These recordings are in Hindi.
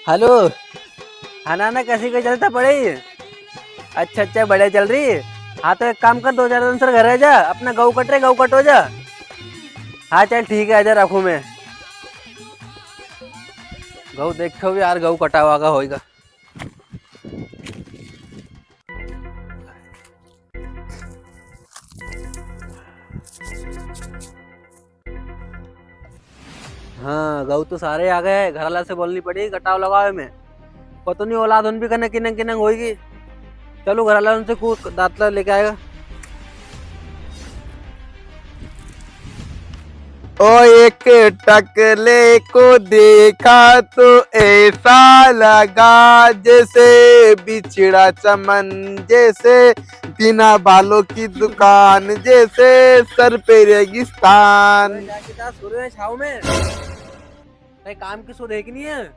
हेलो। खाना ना कैसी का चलता पड़े। अच्छा अच्छा बढ़िया चल रही है। हाँ तो एक काम कर, 2 4 दिन सर घर रह जा, अपना गऊ कट रहे, गऊ कट हो जा। हाँ चल ठीक है, आजा रखू मैं। गऊ देखो भी यार, गऊ कटा हुआ का होएगा। हाँ गऊ तो सारे आ गए, घर वाला से बोलनी पड़ी कटाव लगावे में। पता नहीं औलाद उन भी कने किनंग किनंग होएगी। चलो घर वाला उनसे कुछ दातला लेके आएगा। ओ एक टकले को देखा तो ऐसा लगा जैसे बिछड़ा चमन, जैसे बिना बालों की दुकान, जैसे सर पे रेगिस्तान। छाव में कहीं काम की सुध है कि नहीं है?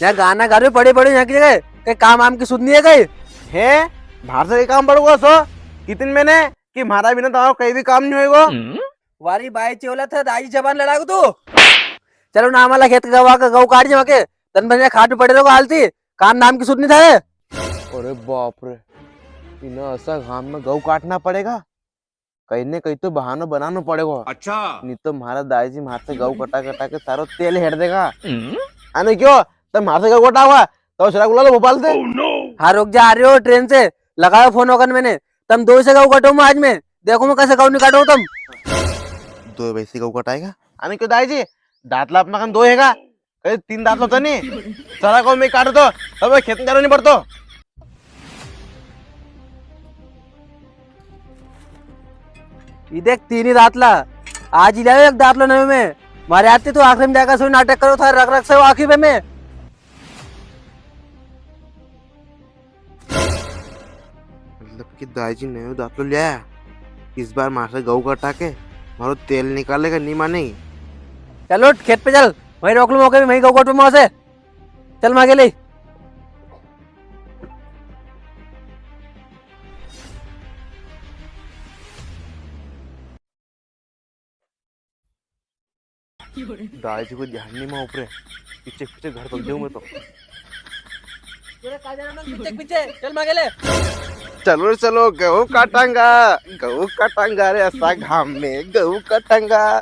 यहाँ गाना गा रहे पड़े पड़े यहाँ की जगह, कहीं काम आम की सुध नहीं है कहीं? है बाहर से काम पड़ेगा सो कितने मैंने कि मारा बिना तो कहीं भी काम नहीं होगा। वारी बाई चोला था दाई जबान लड़ाऊ तू। चलो नाम वाला खेत गवा का गऊ काट जा के तन बने खाट पड़े रहो हालती काम नाम की सुध नहीं था। अरे बाप रे, इन्हें ऐसा घाम में गऊ काटना पड़ेगा, कहीं न कहीं तो बहाना बनाना पड़ेगा। अच्छा नहीं तो हमारा दाई जी हाथ से गऊ कटा कटा के सारा तेल हेट देगा। अरे क्यों तुम हाथ से गऊ कटा हुआ तो चला बुला लो भोपाल से। हाँ रुक जा, आ रहे हो ट्रेन से, लगाया फोन होकर मैंने। तुम 2 से गऊ कटो आज में, देखो मैं कैसे गऊ नहीं काटू तुम। 2 वैसे गऊ कटाएगा? अरे क्यों दाई जी दांतला अपना कन 2 हैगा, कहीं 3 दांत होता नहीं सारा गऊ में काट दो अब खेत में जाना नहीं पड़ता। ये देख 3 ही दातला आज ही लाओ, एक दातला नवे में मारे आते तो आखिर में जाकर सो नाटक करो था रख रख से आखिर में मैं। मतलब कि दाई जी नया दांतलो लिया, इस बार मार से गऊ कटा के मारो तेल निकालेगा नहीं माने। चलो खेत पे चल, वही रोक लो मौके में, वही गऊ कटो वहां से चल मांगे ले। दाई जी को ध्यान नहीं मैं ऊपर पीछे पीछे घर तक जाऊं मैं तो। पीछे पीछे चल मांगे ले। चलो चलो गऊ काटांगा रे ऐसा घाम में गऊ काटांगा।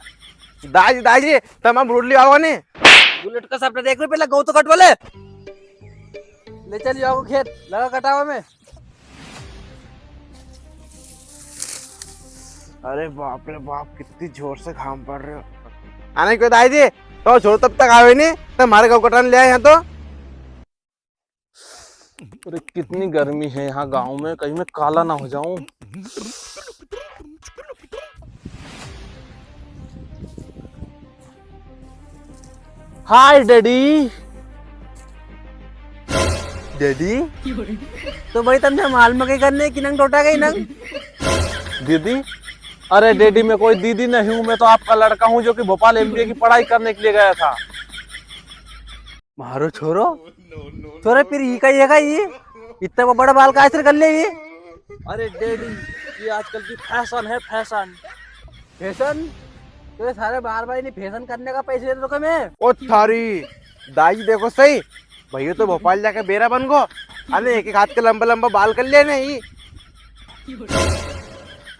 दाई जी तमाम रोड ले आओ ने बुलेट का सपना देख रहे, पहले गऊ तो कटवा ले। ले चल जाओ खेत लगा कटावा में। अरे बाप रे बाप कितनी जोर से घाम पड़ रहे हो। आने क्यों दाई जी तो छोड़ तब तक आवे नहीं तो हमारे गऊ कटाने ले आए यहाँ तो। अरे कितनी गर्मी है यहाँ गांव में, कहीं मैं काला ना हो जाऊं। हाय डैडी। डैडी तो भाई तुमने माल मकई करने की नंग टोटा गई नंग। दीदी? अरे डैडी मैं कोई दीदी नहीं हूँ, मैं तो आपका लड़का हूँ जो कि भोपाल एमबीए की पढ़ाई करने के लिए गया था। मारो छोरो छोरे फिर ये का ये इतना बड़ा बाल का कर ले ये। अरे डैडी ये आजकल की फैशन है, फैशन। फैशन तो सारे बार बार नहीं फैशन करने का पैसे दे दो मैं। ओ थारी दाई जी देखो सही, भैया तो भोपाल जाके बेरा बन गो। अरे एक एक हाथ के लंबा लंबा बाल कर ले नहीं।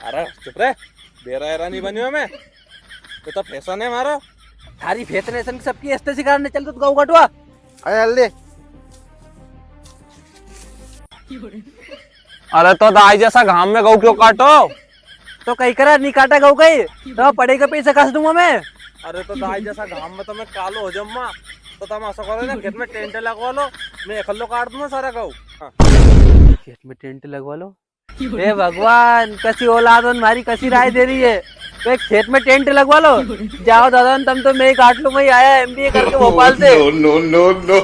अरे चुप रहे, बेरा एरा नहीं बनी हूँ मैं, ये तो फैशन है हमारा। सारी फैशन सबकी ऐसे सिखाने चल तो गऊ कटवा। अरे जल्दी। अरे तो दाई जैसा घाम में गऊ क्यों काटो? तो कहीं करा नहीं काटा गऊ कहीं तो पड़ेगा पैसा कस दूंगा मैं। अरे तो दाई जैसा घाम में तो मैं कालो हो जाऊंगा, तो तुम ऐसा करो ना खेत में टेंट लगवा लो, मैं अकेलो काट दूंगा सारा गऊ। खेत में टेंट लगवा लो। हे भगवान कैसी औलाद हमारी कैसी राय दे रही है। तो खेत में टेंट लगवा लो, जाओ दादा तुम तो मैं ही काट लूंगा, आया एमबीए करके भोपाल से। No no no no